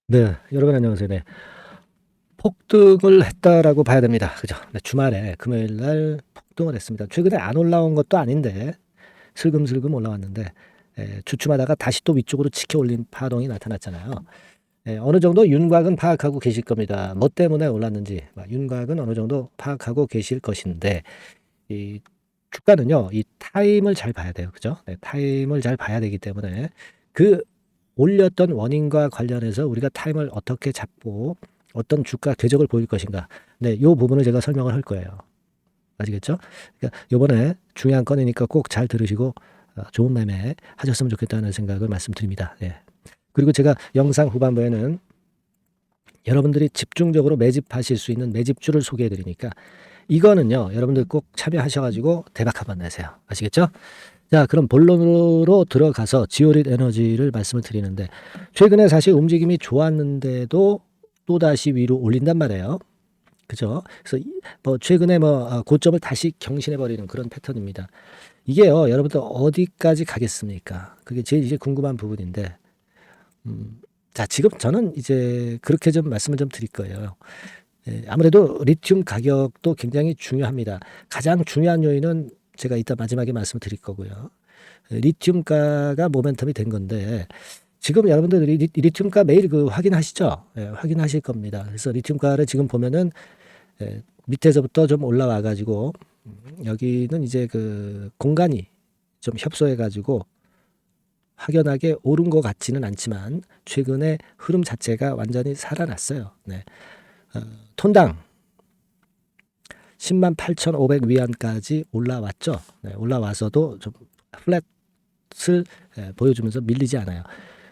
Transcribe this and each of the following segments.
네. 여러분 안녕하세요. 네. 폭등을 했다라고 봐야 됩니다. 그죠? 네, 주말에 금요일 날 폭등을 했습니다. 최근에 안 올라온 것도 아닌데 슬금슬금 올라왔는데 주춤하다가 다시 또 위쪽으로 치켜 올린 파동이 나타났잖아요. 어느 정도 윤곽은 파악하고 계실 겁니다. 뭐 때문에 올랐는지 윤곽은 어느 정도 파악하고 계실 것인데 이 주가는요. 이 타임을 잘 봐야 돼요. 그죠? 네, 타임을 잘 봐야 되기 때문에 그 올렸던 원인과 관련해서 우리가 타임을 어떻게 잡고 어떤 주가 궤적을 보일 것인가. 네, 요 부분을 제가 설명을 할 거예요. 아시겠죠? 그러니까 요번에 중요한 건이니까 꼭 잘 들으시고 좋은 매매 하셨으면 좋겠다는 생각을 말씀드립니다. 예. 그리고 제가 영상 후반부에는 여러분들이 집중적으로 매집하실 수 있는 매집주를 소개해 드리니까 이거는요. 여러분들 꼭 참여하셔 가지고 대박 한번 내세요. 아시겠죠? 자, 그럼 본론으로 들어가서 지오릿 에너지를 말씀을 드리는데 최근에 사실 움직임이 좋았는데도 또다시 위로 올린단 말이에요. 그죠? 그래서 뭐 최근에 고점을 다시 경신해 버리는 그런 패턴입니다. 이게요. 여러분들 어디까지 가겠습니까? 그게 제일 이제 궁금한 부분인데 자, 지금 저는 이제 그렇게 좀 말씀을 좀 드릴 거예요. 아무래도 리튬 가격도 굉장히 중요합니다. 가장 중요한 요인은 제가 이따 마지막에 말씀을 드릴 거고요. 리튬가가 모멘텀이 된 건데 지금 여러분들 리튬가 매일 확인하시죠? 확인하실 겁니다. 그래서 리튬가를 지금 보면은 밑에서부터 좀 올라와 가지고 여기는 이제 공간이 좀 협소해 가지고 확연하게 오른 것 같지는 않지만 최근에 흐름 자체가 완전히 살아났어요. 네. 톤당 108,500 위안까지 올라왔죠. 네, 올라와서도 좀 플랫을 보여주면서 밀리지 않아요.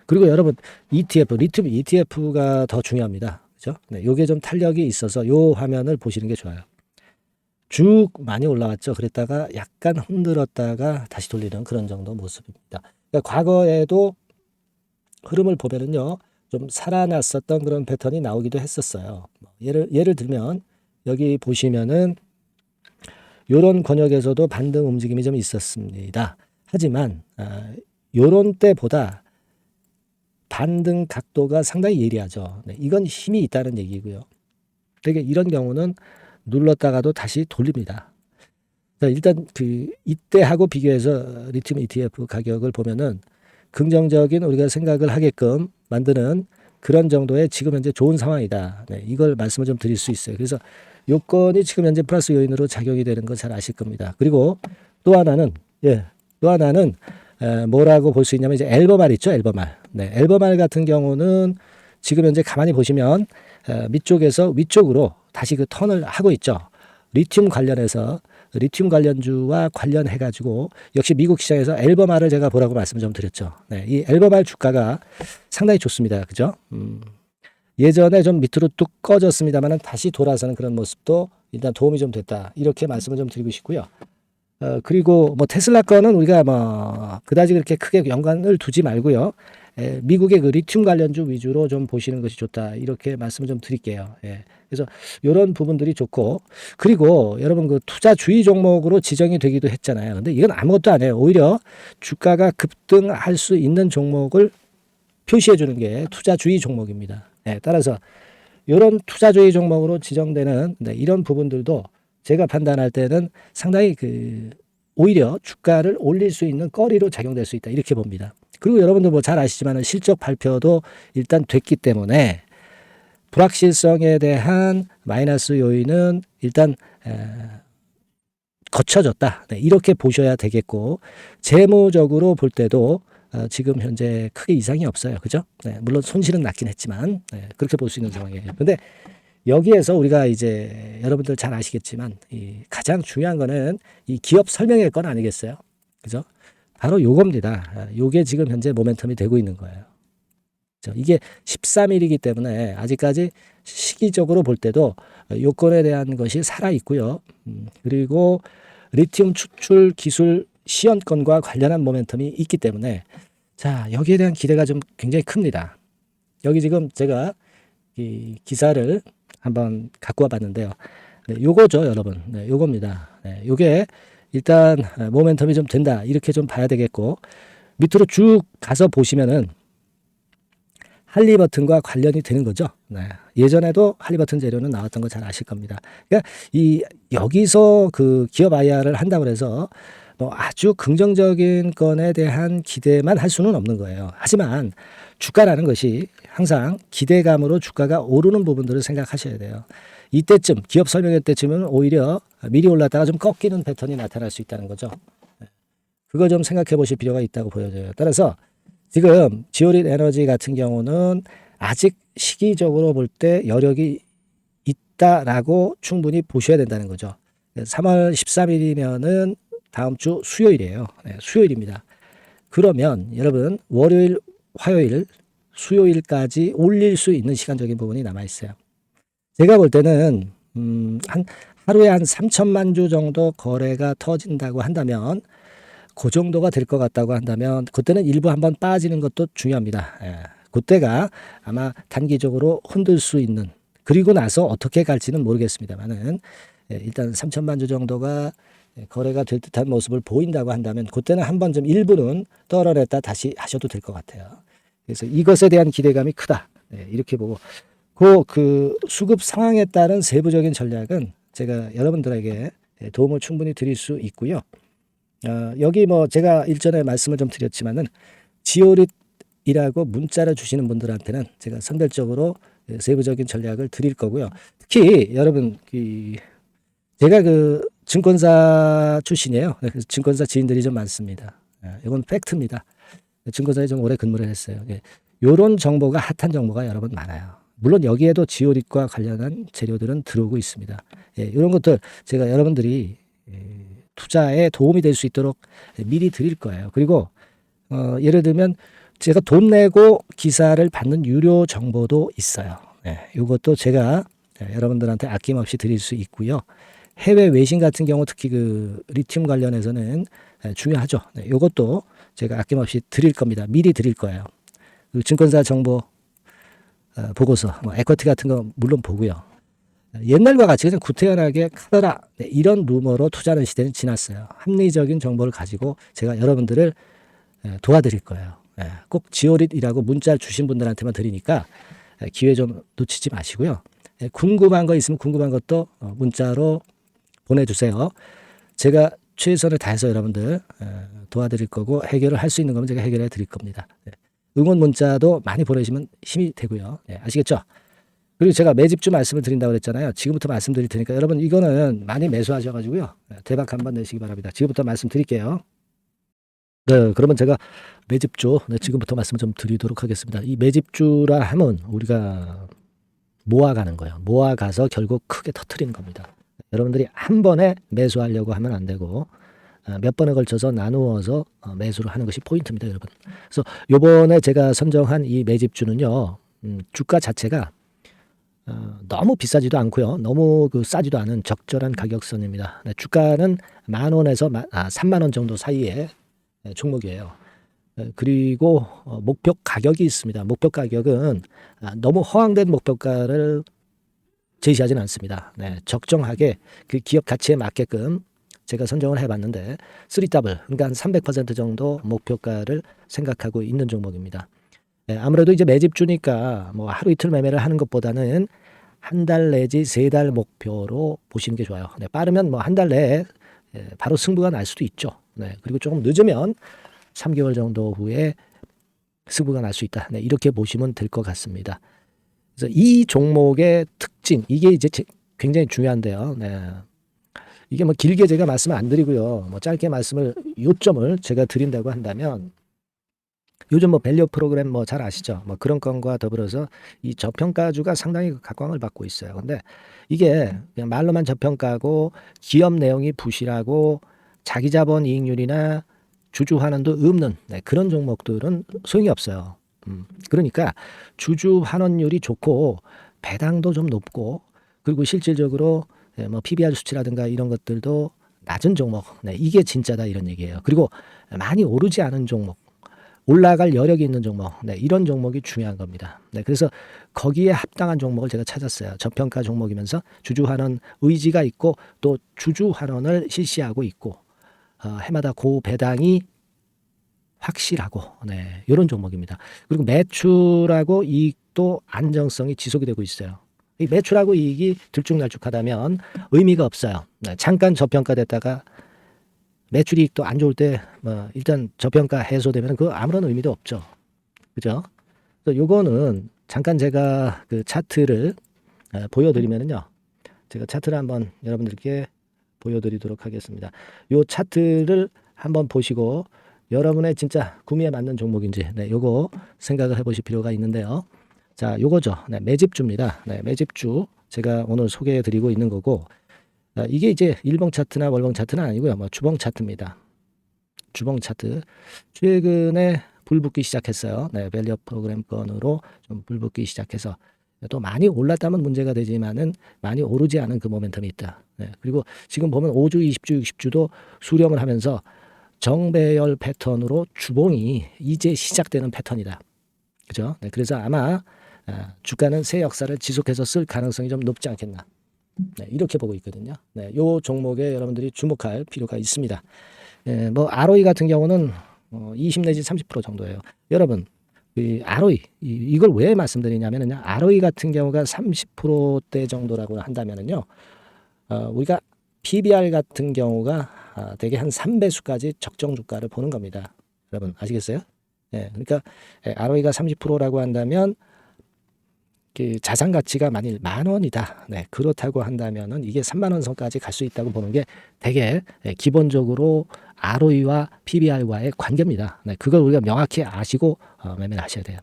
그리고 여러분 ETF, 리튬 ETF가 더 중요합니다. 그죠? 네, 요게 좀 탄력이 있어서 요 화면을 보시는 게 좋아요. 쭉 많이 올라왔죠. 그랬다가 약간 흔들었다가 다시 돌리는 그런 정도 모습입니다. 그러니까 과거에도 흐름을 보면은요, 좀 살아났었던 그런 패턴이 나오기도 했었어요. 예를 들면 여기 보시면은 요런 권역에서도 반등 움직임이 좀 있었습니다. 하지만 요런 때보다 반등 각도가 상당히 예리하죠. 네, 이건 힘이 있다는 얘기고요. 되게 이런 경우는 눌렀다가도 다시 돌립니다. 자, 일단 이때하고 비교해서 리튬 ETF 가격을 보면은 긍정적인 우리가 생각을 하게끔 만드는 그런 정도의 지금 현재 좋은 상황이다. 네, 이걸 말씀을 좀 드릴 수 있어요. 그래서 요건이 지금 현재 플러스 요인으로 작용이 되는 거 잘 아실 겁니다. 그리고 또 하나는 뭐라고 볼 수 있냐면 이제 엘버말 있죠, 엘버말. 네, 엘버말 같은 경우는 지금 현재 가만히 보시면 밑쪽에서 위쪽으로 다시 턴을 하고 있죠. 리튬 관련해서 리튬 관련주와 관련해 가지고 역시 미국 시장에서 엘버말을 제가 보라고 말씀을 좀 드렸죠. 네, 이 엘버말 주가가 상당히 좋습니다. 그죠? 예전에 좀 밑으로 뚝 꺼졌습니다만은 다시 돌아서는 그런 모습도 일단 도움이 좀 됐다. 이렇게 말씀을 좀 드리고 싶고요. 그리고 뭐 테슬라 거는 우리가 뭐 그다지 그렇게 크게 연관을 두지 말고요. 미국의 리튬 관련주 위주로 좀 보시는 것이 좋다. 이렇게 말씀을 좀 드릴게요. 그래서 이런 부분들이 좋고 그리고 여러분 투자주의 종목으로 지정이 되기도 했잖아요. 근데 이건 아무것도 아니에요. 오히려 주가가 급등할 수 있는 종목을 표시해 주는 게 투자주의 종목입니다. 따라서 이런 투자주의 종목으로 지정되는 이런 부분들도 제가 판단할 때는 상당히 오히려 주가를 올릴 수 있는 거리로 작용될 수 있다. 이렇게 봅니다. 그리고 여러분들 뭐 잘 아시지만 실적 발표도 일단 됐기 때문에 불확실성에 대한 마이너스 요인은 일단 거쳐졌다. 네, 이렇게 보셔야 되겠고 재무적으로 볼 때도 지금 현재 크게 이상이 없어요. 그죠? 네, 물론 손실은 났긴 했지만 그렇게 볼 수 있는 상황이에요. 근데 여기에서 우리가 이제 여러분들 잘 아시겠지만 가장 중요한 거는 이 기업 설명의 건 아니겠어요? 그죠? 바로 요겁니다. 요게 지금 현재 모멘텀이 되고 있는 거예요. 그죠? 이게 13일이기 때문에 아직까지 시기적으로 볼 때도 요건에 대한 것이 살아 있고요. 그리고 리튬 추출 기술 시연권과 관련한 모멘텀이 있기 때문에 자, 여기에 대한 기대가 좀 굉장히 큽니다. 여기 지금 제가 이 기사를 한번 갖고 와 봤는데요. 네, 요거죠, 여러분. 네, 요겁니다. 네, 요게 일단 모멘텀이 좀 된다. 이렇게 좀 봐야 되겠고 밑으로 쭉 가서 보시면은 할리버튼과 관련이 되는 거죠. 네. 예전에도 할리버튼 재료는 나왔던 거 잘 아실 겁니다. 그러니까 여기서 그 기업 IR을 한다고 해서 뭐 아주 긍정적인 건에 대한 기대만 할 수는 없는 거예요. 하지만 주가라는 것이 항상 기대감으로 주가가 오르는 부분들을 생각하셔야 돼요. 이때쯤 기업 설명회 때쯤은 오히려 미리 올랐다가 좀 꺾이는 패턴이 나타날 수 있다는 거죠. 그거 좀 생각해 보실 필요가 있다고 보여져요. 따라서 지금 지오릿 에너지 같은 경우는 아직 시기적으로 볼 때 여력이 있다라고 충분히 보셔야 된다는 거죠. 3월 13일이면은 다음 주 수요일이에요. 네, 수요일입니다. 그러면 여러분 월요일, 화요일, 수요일까지 올릴 수 있는 시간적인 부분이 남아 있어요. 제가 볼 때는 한 하루에 한 3천만 주 정도 거래가 터진다고 한다면 그 정도가 될 것 같다고 한다면 그때는 일부 한번 빠지는 것도 중요합니다. 예, 그때가 아마 단기적으로 흔들 수 있는 그리고 나서 어떻게 갈지는 모르겠습니다만은 일단 3천만 주 정도가 거래가 될 듯한 모습을 보인다고 한다면 그때는 한번 좀 일부는 떨어냈다 다시 하셔도 될 것 같아요. 그래서 이것에 대한 기대감이 크다. 이렇게 보고 그 수급 상황에 따른 세부적인 전략은 제가 여러분들에게 도움을 충분히 드릴 수 있고요. 여기 뭐 제가 일전에 말씀을 좀 드렸지만은 지오릿이라고 문자를 주시는 분들한테는 제가 선별적으로 세부적인 전략을 드릴 거고요. 특히 여러분 제가 그 증권사 출신이에요. 그래서 증권사 지인들이 좀 많습니다. 이건 팩트입니다. 증권사에 좀 오래 근무를 했어요. 이런 정보가 핫한 정보가 여러분 많아요. 물론 여기에도 지오릿과 관련한 재료들은 들어오고 있습니다. 이런 것들 제가 여러분들이 투자에 도움이 될 수 있도록 미리 드릴 거예요. 그리고 예를 들면 제가 돈 내고 기사를 받는 유료 정보도 있어요. 이것도 제가 여러분들한테 아낌없이 드릴 수 있고요. 해외 외신 같은 경우 특히 그 리튬 관련해서는 중요하죠. 이것도 제가 아낌없이 드릴 겁니다. 미리 드릴 거예요. 그 증권사 정보 보고서, 뭐 에쿼티 같은 거 물론 보고요. 옛날과 같이 그냥 구태연하게 카더라 이런 루머로 투자하는 시대는 지났어요. 합리적인 정보를 가지고 제가 여러분들을 도와드릴 거예요. 꼭 지오릿이라고 문자 주신 분들한테만 드리니까 기회 좀 놓치지 마시고요. 궁금한 거 있으면 궁금한 것도 문자로 보내주세요. 제가 최선을 다해서 여러분들 도와드릴 거고 해결을 할 수 있는 거면 제가 해결해 드릴 겁니다. 응원 문자도 많이 보내시면 힘이 되고요. 아시겠죠? 그리고 제가 매집주 말씀을 드린다고 그랬잖아요. 지금부터 말씀드릴 테니까 여러분 이거는 많이 매수하셔가지고요. 대박 한번 내시기 바랍니다. 지금부터 말씀드릴게요. 네, 그러면 제가 매집주 지금부터 말씀 좀 드리도록 하겠습니다. 이 매집주라 하면 우리가 모아가는 거예요. 모아가서 결국 크게 터트리는 겁니다. 여러분들이 한 번에 매수하려고 하면 안 되고 몇 번에 걸쳐서 나누어서 매수를 하는 것이 포인트입니다, 여러분. 그래서 요번에 제가 선정한 이 매집주는요. 주가 자체가 너무 비싸지도 않고요. 너무 싸지도 않은 적절한 가격선입니다. 주가는 10,000원에서 30,000원 정도 사이의 종목이에요. 그리고 목표 가격이 있습니다. 목표 가격은 너무 허황된 목표가를 제시하지는 않습니다. 적정하게 그 기업 가치에 맞게끔 제가 선정을 해봤는데 3W 그러니까 한 300% 정도 목표가를 생각하고 있는 종목입니다. 아무래도 이제 매집주니까 뭐 하루 이틀 매매를 하는 것보다는 한 달 내지 3달 목표로 보시는 게 좋아요. 빠르면 뭐 한 달 내에 바로 승부가 날 수도 있죠. 그리고 조금 늦으면 3개월 정도 후에 승부가 날 수 있다. 이렇게 보시면 될 것 같습니다. 그래서 이 종목의 특징 이게 이제 굉장히 중요한데요. 이게 뭐 길게 제가 말씀을 안 드리고요. 뭐 짧게 요점을 제가 드린다고 한다면 요즘 뭐 밸류 프로그램 뭐 잘 아시죠? 뭐 그런 건과 더불어서 이 저평가주가 상당히 각광을 받고 있어요. 근데 이게 그냥 말로만 저평가고 기업 내용이 부실하고 자기 자본 이익률이나 주주 환원도 없는 그런 종목들은 소용이 없어요. 그러니까 주주 환원율이 좋고 배당도 좀 높고 그리고 실질적으로 뭐 PBR 수치라든가 이런 것들도 낮은 종목. 이게 진짜다 이런 얘기예요. 그리고 많이 오르지 않은 종목. 올라갈 여력이 있는 종목. 이런 종목이 중요한 겁니다. 그래서 거기에 합당한 종목을 제가 찾았어요. 저평가 종목이면서 주주 환원 의지가 있고 또 주주 환원을 실시하고 있고 해마다 고 배당이 확실하고 네, 이런 종목입니다. 그리고 매출하고 이익도 안정성이 지속이 되고 있어요. 이 매출하고 이익이 들쭉날쭉하다면 의미가 없어요. 네, 잠깐 저평가됐다가 매출 이익도 안 좋을 때 일단 저평가 해소되면 그 아무런 의미도 없죠. 그죠? 그래서 요거는 잠깐 제가 그 차트를 보여드리면은요. 제가 차트를 한번 여러분들께 보여드리도록 하겠습니다. 요 차트를 한번 보시고 여러분의 진짜 구미에 맞는 종목인지 네, 요거 생각을 해보실 필요가 있는데요. 자, 요거죠. 네, 매집주입니다. 네, 매집주 제가 오늘 소개해드리고 있는 거고 이게 이제 일봉 차트나 월봉 차트는 아니고요. 주봉 차트입니다. 주봉 차트 최근에 불붙기 시작했어요. 네, 밸류업 프로그램 건으로 좀 불붙기 시작해서 또 많이 올랐다면 문제가 되지만은 많이 오르지 않은 그 모멘텀이 있다. 네, 그리고 지금 보면 5주, 20주, 60주도 수렴을 하면서 정배열 패턴으로 주봉이 이제 시작되는 패턴이다. 그죠? 네, 그래서 아마 주가는 새 역사를 지속해서 쓸 가능성이 좀 높지 않겠나. 네, 이렇게 보고 있거든요. 네, 요 종목에 여러분들이 주목할 필요가 있습니다. ROE 같은 경우는 20 내지 30% 정도예요. 여러분, 이 ROE 이걸 왜 말씀드리냐면요. ROE 같은 경우가 30%대 정도라고 한다면은요. 우리가 PBR 같은 경우가 대개 한 3배수까지 적정 주가를 보는 겁니다. 여러분 아시겠어요? 예, 그러니까 ROE가 30%라고 한다면 그 자산 가치가 만일 10,000원이다. 네, 그렇다고 한다면은 이게 30,000원 선까지 갈 수 있다고 보는 게 되게 기본적으로 ROE와 PBR과의 관계입니다. 네, 그걸 우리가 명확히 아시고 매매를 하셔야 돼요.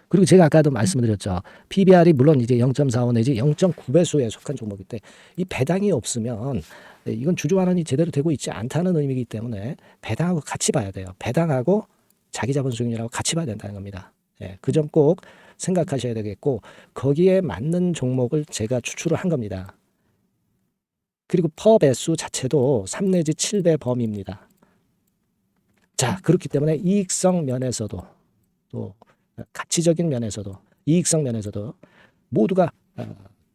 그리고 제가 아까도 말씀을 드렸죠. PBR이 물론 이제 0.45 내지 0.9배수에 속한 종목일 때 이 배당이 없으면 이건 주주 환원이 제대로 되고 있지 않다는 의미이기 때문에 배당하고 같이 봐야 돼요. 배당하고 자기 자본 수익률하고 같이 봐야 된다는 겁니다. 예, 그 점 꼭 생각하셔야 되겠고 거기에 맞는 종목을 제가 추출을 한 겁니다. 그리고 퍼 배수 자체도 3 내지 7배 범위입니다. 자, 그렇기 때문에 이익성 면에서도 또 가치적인 면에서도 이익성 면에서도 모두가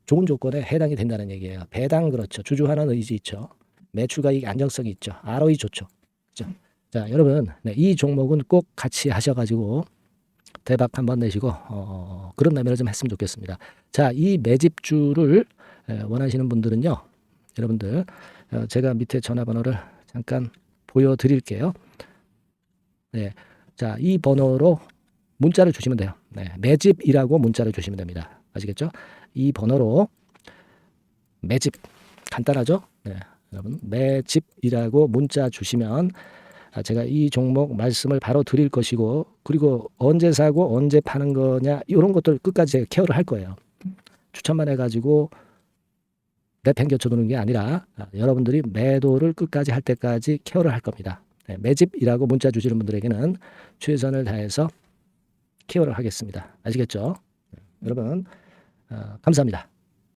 좋은 조건에 해당이 된다는 얘기예요. 배당 그렇죠. 주주 환원 의지 있죠. 매출과 이익 안정성이 있죠. ROE 좋죠. 그렇죠? 자, 여러분 이 종목은 꼭 같이 하셔가지고 대박 한번 내시고 그런 매매를 좀 했으면 좋겠습니다. 자, 이 매집주를 원하시는 분들은요. 여러분들 제가 밑에 전화번호를 잠깐 보여드릴게요. 네, 자, 이 번호로 문자를 주시면 돼요. 네, 매집이라고 문자를 주시면 됩니다. 아시겠죠? 이 번호로 매집 간단하죠? 네, 여러분 매집이라고 문자 주시면 제가 이 종목 말씀을 바로 드릴 것이고 그리고 언제 사고 언제 파는 거냐 이런 것들 끝까지 제가 케어를 할 거예요. 추천만 해가지고 내팽겨쳐 두는 게 아니라 여러분들이 매도를 끝까지 할 때까지 케어를 할 겁니다. 네, 매집이라고 문자 주시는 분들에게는 최선을 다해서 케어를 하겠습니다. 아시겠죠? 여러분 감사합니다.